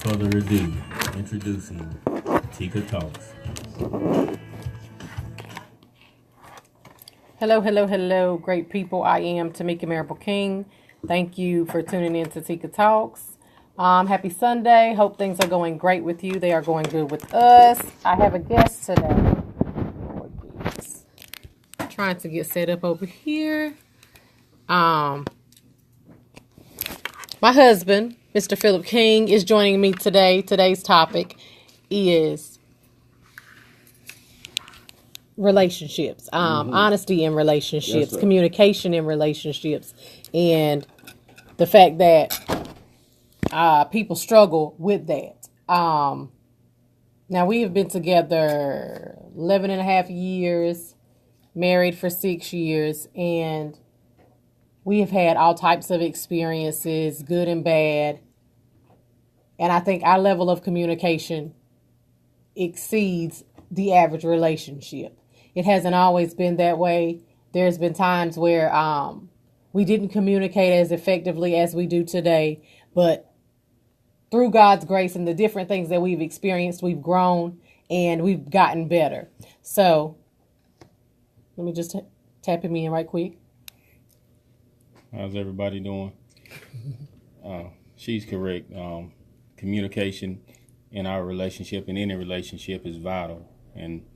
further ado, introducing Tika Talks. Hello, hello, hello, great people. I am Tamika Marable King. Thank you for tuning in to Tika Talks. Happy Sunday. Hope things are going great with you. They are going good with us. I have a guest today. Lord Jesus. Trying to get set up over here. My husband, Mr. Philip King, is joining me today. Today's topic is relationships, honesty in relationships, right. communication in relationships, and the fact that people struggle with that. Now, we have been together 11 and a half years, married for 6 years, and we have had all types of experiences, good and bad. And I think our level of communication exceeds the average relationship. It hasn't always been that way. There's been times where we didn't communicate as effectively as we do today, but through God's grace and the different things that we've experienced, we've grown and we've gotten better. So let me just tap him in right quick. How's everybody doing? She's correct. Communication in our relationship and any relationship is vital. And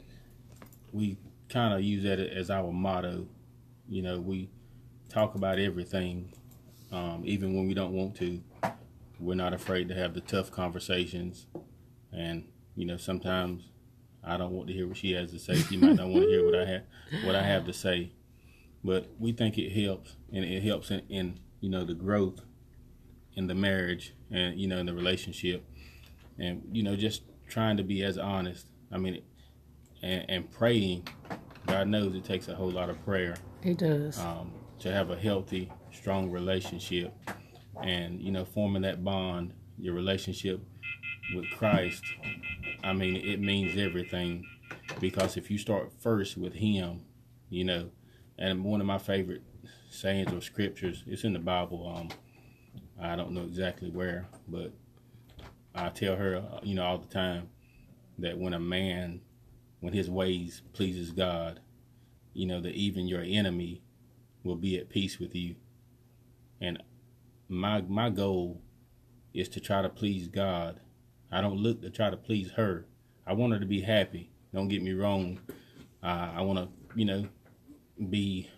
we kind of use that as our motto. You know, we talk about everything, even when we don't want to. We're not afraid to have the tough conversations. And, you know, sometimes I don't want to hear what she has to say. She might not want to hear what I have to say. But we think it helps, and it helps in you know, the growth in the marriage and, you know, in the relationship. And, you know, just trying to be as honest. I mean, and praying. God knows it takes a whole lot of prayer. It does. To have a healthy, strong relationship. And, you know, forming that bond, your relationship with Christ, I mean, it means everything. Because if you start first with Him, you know, and one of my favorite sayings or scriptures, it's in the Bible. I don't know exactly where, but I tell her, you know, all the time that when his ways pleases God, you know, that even your enemy will be at peace with you. And my goal is to try to please God. I don't look to try to please her. I want her to be happy. Don't get me wrong. I want to, you know, be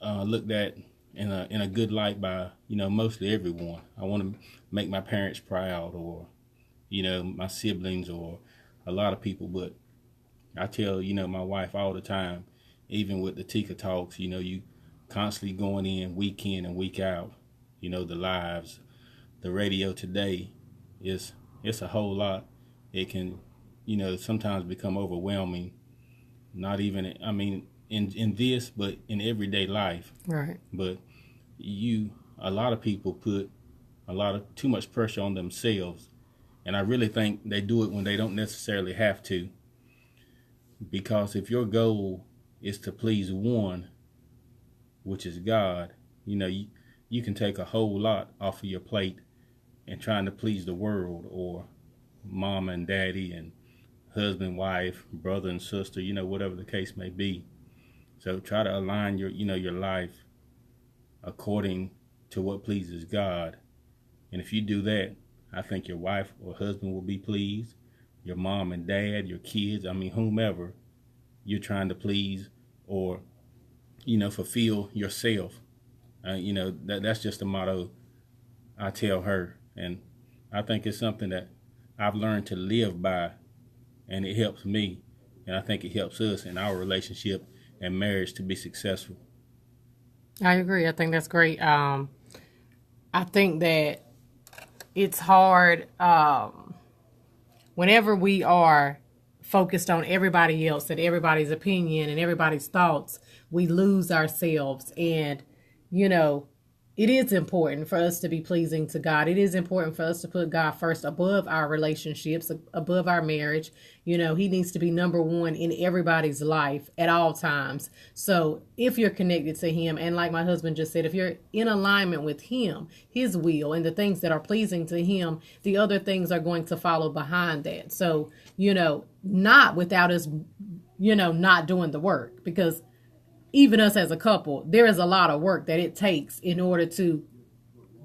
looked at in a good light by, you know, mostly everyone. I want to make my parents proud, or, you know, my siblings, or a lot of people. But I tell, you know, my wife all the time, even with the Tika Talks, you know, you constantly going in week and week out. You know, the lives, the radio today it's a whole lot. It can, you know, sometimes become overwhelming. Not even, I mean, in this, but in everyday life. Right. But a lot of people put too much pressure on themselves. And I really think they do it when they don't necessarily have to. Because if your goal is to please one, which is God, you know, you can take a whole lot off of your plate and trying to please the world, or mama and daddy and husband, wife, brother and sister, you know, whatever the case may be. So try to align your, you know, your life according to what pleases God. And if you do that, I think your wife or husband will be pleased. Your mom and dad, your kids, I mean, whomever you're trying to please, or, you know, fulfill yourself. You know, that's just the motto I tell her. And I think it's something that I've learned to live by, and it helps me. And I think it helps us in our relationship and marriage to be successful. I agree. I think that's great. I think that it's hard whenever we are focused on everybody else and everybody's opinion and everybody's thoughts, we lose ourselves. And, you know, it is important for us to be pleasing to God. It is important for us to put God first above our relationships, above our marriage. You know, he needs to be number one in everybody's life at all times. So if you're connected to him, and like my husband just said, if you're in alignment with him, his will, and the things that are pleasing to him, the other things are going to follow behind that. So, you know, not without us, you know, not doing the work, because even us as a couple, there is a lot of work that it takes in order to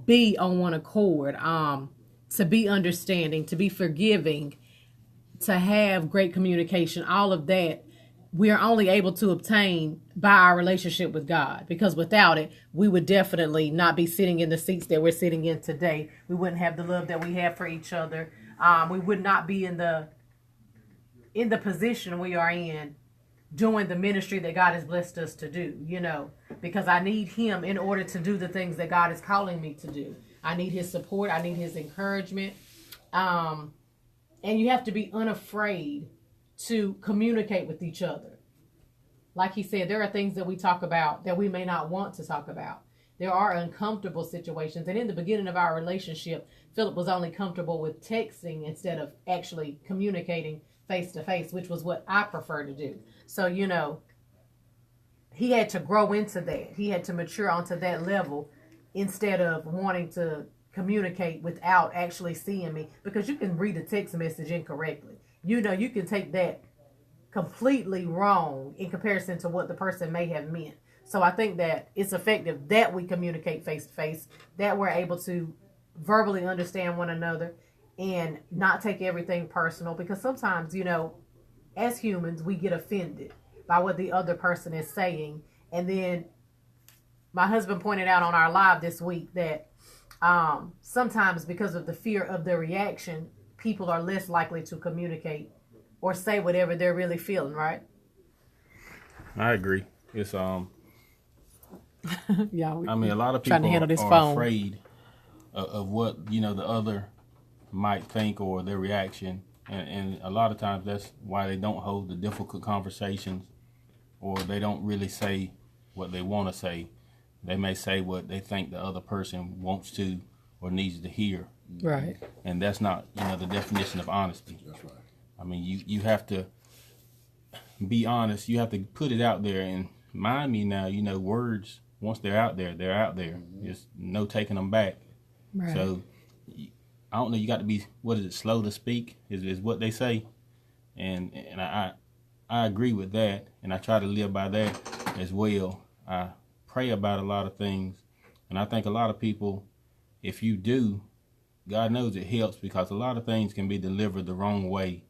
be on one accord, to be understanding, to be forgiving, to have great communication. All of that we are only able to obtain by our relationship with God, because without it, we would definitely not be sitting in the seats that we're sitting in today. We wouldn't have the love that we have for each other. We would not be in the position we are in, doing the ministry that God has blessed us to do, you know, because I need him in order to do the things that God is calling me to do. I need his support. I need his encouragement. And you have to be unafraid to communicate with each other. Like he said, there are things that we talk about that we may not want to talk about. There are uncomfortable situations. And in the beginning of our relationship, Philip was only comfortable with texting instead of actually communicating face to face, which was what I prefer to do. So, you know, he had to grow into that. He had to mature onto that level instead of wanting to communicate without actually seeing me, because you can read a text message incorrectly. You know, you can take that completely wrong in comparison to what the person may have meant. So I think that it's effective that we communicate face to face, that we're able to verbally understand one another and not take everything personal, because sometimes, you know, as humans, we get offended by what the other person is saying. And then my husband pointed out on our live this week that sometimes because of the fear of the reaction, people are less likely to communicate or say whatever they're really feeling, right? I agree. It's Yeah, I mean, a lot of trying to people handle this are phone. afraid of what, you know, the other might think or their reaction. And a lot of times that's why they don't hold the difficult conversations, or they don't really say what they want to say. They may say what they think the other person wants to or needs to hear. Right. And that's not, you know, the definition of honesty. That's right. I mean, you have to be honest. You have to put it out there. And mind me now, you know, words, once they're out there, they're out there. There's no taking them back. Right. So I don't know, you got to be, what is it, slow to speak is what they say. And I agree with that, and I try to live by that as well. I pray about a lot of things, and I think a lot of people, if you do, God knows it helps, because a lot of things can be delivered the wrong way,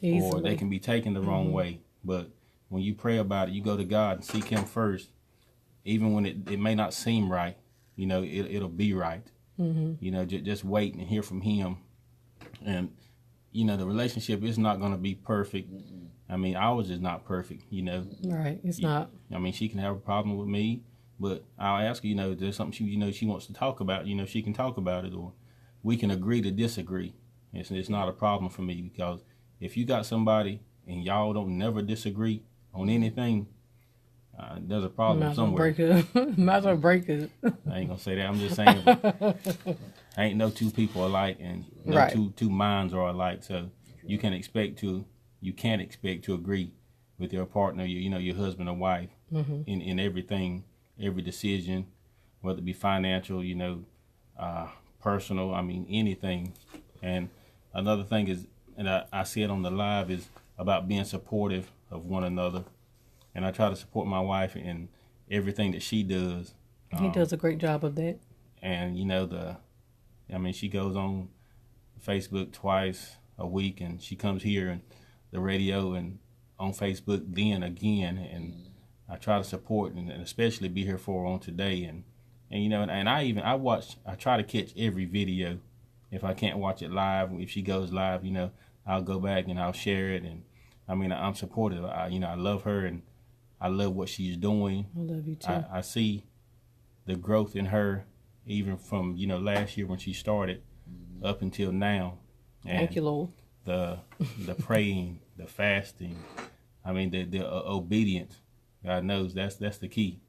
or they can be taken the wrong way. But when you pray about it, you go to God and seek him first, even when it may not seem right, you know, it'll be right. You know, just wait and hear from him. And, you know, the relationship is not going to be perfect. I mean, ours is not perfect, you know. Right. It's not. I mean, she can have a problem with me, but I'll ask her, you know, if there's something she, you know, she wants to talk about, you know, she can talk about it, or we can agree to disagree. It's not a problem for me, because if you got somebody and y'all don't never disagree on anything, there's a problem somewhere. Might as well break it. I ain't gonna say that. I'm just saying, ain't no two people alike, and no Right. two minds are alike. So you can't expect to agree with your partner, you know, your husband or wife, in everything, every decision, whether it be financial, you know, personal. I mean, anything. And another thing is, and I see it on the live, is about being supportive of one another. And I try to support my wife in everything that she does. He does a great job of that. And, you know, she goes on Facebook twice a week, and she comes here and the radio and on Facebook then again. And I try to support and especially be here for her on today. And you know, and I try to catch every video. If I can't watch it live, if she goes live, you know, I'll go back and I'll share it. And I mean, I'm supportive. You know, I love her, and I love what she's doing. I love you too. I see the growth in her, even from, you know, last year when she started up until now. And Thank you, Lord. the praying, the fasting, I mean, the obedience. God knows that's the key.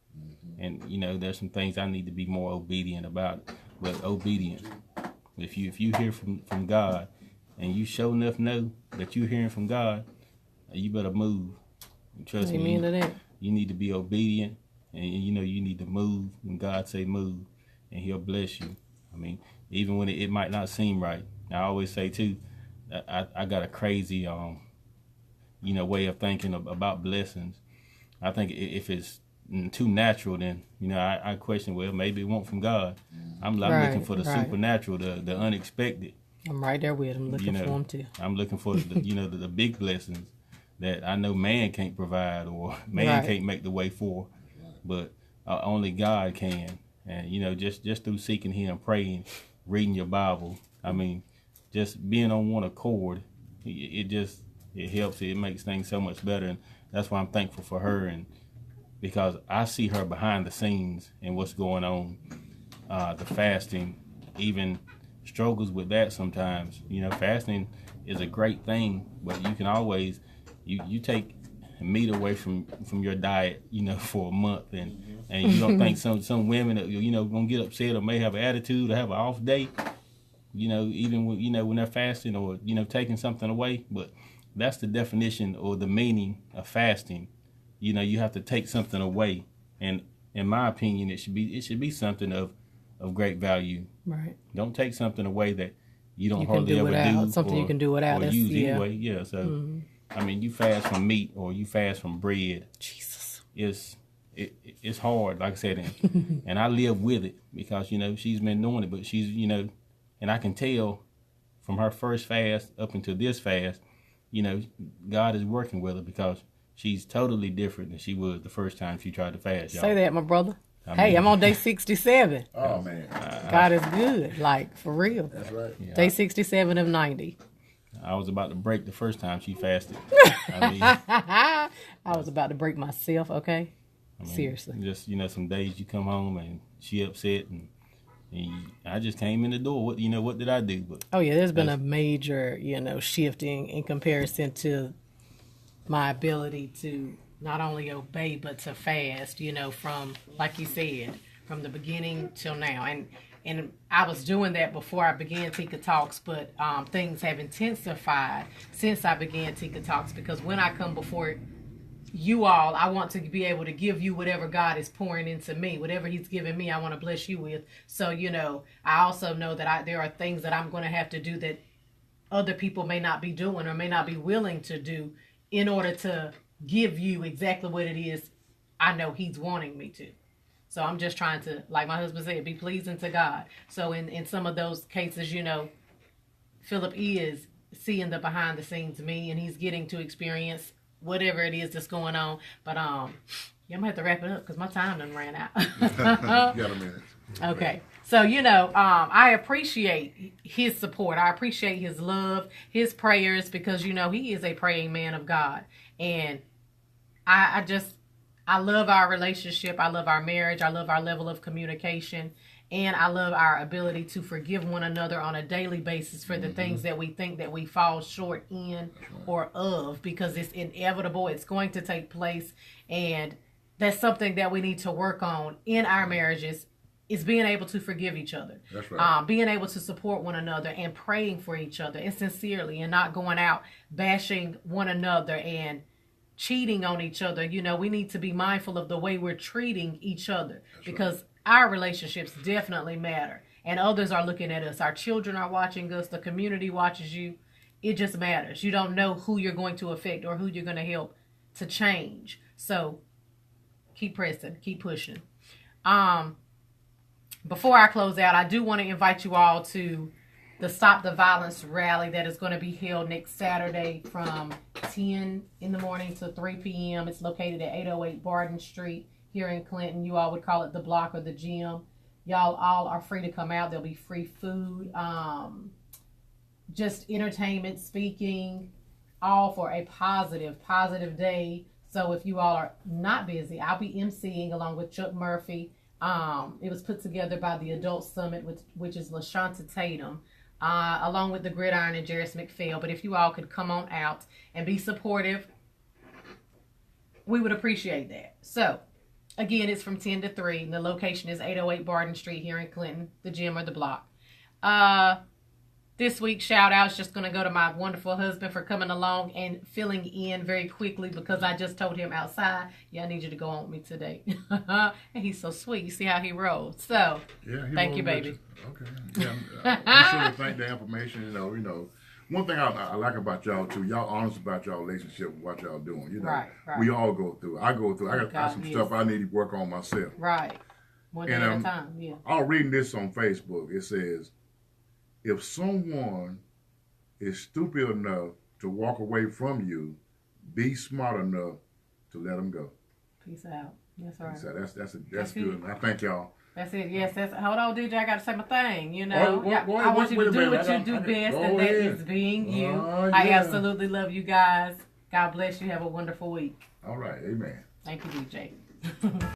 And there's some things I need to be more obedient about. But obedient, if you hear from God, and you sure enough know that you're hearing from God, you better move. Trust me, you need to be obedient, and you need to move when God say move, and He'll bless you. I mean, even when it might not seem right. I always say too, I got a crazy way of thinking about blessings. I think if it's too natural, then I question, well, maybe it won't from God. I'm looking for the supernatural, the unexpected. I'm right there with him, looking for him too. I'm looking for the big blessings that I know man can't provide, or man can't make the way for, but only God can. And just through seeking Him, praying, reading your Bible, I mean, just being on one accord, it helps. It makes things so much better, and that's why I'm thankful for her, and because I see her behind the scenes and what's going on, the fasting, even struggles with that sometimes. Fasting is a great thing, but you can always you take meat away from your diet, for a month, and you don't think some women gonna get upset or may have an attitude or have an off day, even when they're fasting or taking something away. But that's the definition or the meaning of fasting. You have to take something away, and in my opinion, it should be something of great value. Right. Don't take something away that you don't hardly ever do. Something you can do without. Or use anyway. Yeah. So, I mean, you fast from meat or you fast from bread. Jesus. It's hard, like I said, and I live with it because she's been doing it, but she's and I can tell from her first fast up until this fast, God is working with her because she's totally different than she was the first time she tried to fast. Y'all. Say that, my brother. I'm on day 67. Oh, man. God is good, like, for real. That's right. Yeah, day 67 of 90. I was about to break the first time she fasted. I was about to break myself, okay? Seriously. Just, some days you come home and she upset, and I just came in the door. What did I do? But oh, yeah, there's been a major, shifting in comparison to my ability to not only obey, but to fast, from, like you said, from the beginning till now. And I was doing that before I began Tika Talks, but things have intensified since I began Tika Talks, because when I come before you all, I want to be able to give you whatever God is pouring into me. Whatever He's giving me, I want to bless you with. So, I also know that there are things that I'm going to have to do that other people may not be doing or may not be willing to do in order to give you exactly what it is I know He's wanting me to. So I'm just trying to, like my husband said, be pleasing to God. So in some of those cases, Philip is seeing the behind the scenes me, and he's getting to experience whatever it is that's going on. But I'm gonna have to wrap it up because my time done ran out. You got a minute. Okay. So, I appreciate his support. I appreciate his love, his prayers, because, he is a praying man of God. And I love our relationship. I love our marriage. I love our level of communication. And I love our ability to forgive one another on a daily basis for the things that we think that we fall short in or of, because it's inevitable. It's going to take place. And that's something that we need to work on in our marriages, is being able to forgive each other. That's right. Being able to support one another and praying for each other, and sincerely, and not going out bashing one another and cheating on each other. We need to be mindful of the way we're treating each other. That's because right. Our relationships definitely matter, and others are looking at us. Our children are watching us. The community watches you. It just matters. You don't know who you're going to affect or who you're going to help to change. So keep pressing, keep pushing. Before I close out, I do want to invite you all to the Stop the Violence rally that is going to be held next Saturday from 10 in the morning to 3 p.m. It's located at 808 Barton Street here in Clinton. You all would call it the block or the gym. Y'all all are free to come out. There'll be free food, just entertainment, speaking, all for a positive day. So if you all are not busy, I'll be emceeing along with Chuck Murphy. It was put together by the Adult Summit, which is LaShonta Tatum, along with the Gridiron and Jairus McPhail. But if you all could come on out and be supportive, we would appreciate that. So Again, it's from 10 to 3. And the location is 808 Barton Street here in Clinton, the gym or the block. This week's shout out is just going to go to my wonderful husband for coming along and filling in very quickly because I just told him outside, yeah, I need you to go on with me today. And he's so sweet. You see how he rolls. So, Yeah, thank you, baby. Okay. Yeah, I'm sure to thank the information. You know, one thing I like about y'all too, y'all honest about y'all relationship and what y'all doing. You know, Right. we all go through. I go through. I got some yes. stuff I need to work on myself. Right. One day And, at a time, yeah. I was reading this on Facebook. It says, if someone is stupid enough to walk away from you, be smart enough to let them go. Peace out. That's right. So that's That's good. it. I thank y'all. That's it. Yes, that's. Hold on, DJ. I got to say my thing. You know, Go ahead, I want you wait to a do minute. what you do best, Go and that ahead. is being you. Oh, I yeah. absolutely love you guys. God bless you. Have a wonderful week. All right. Amen. Thank you, DJ.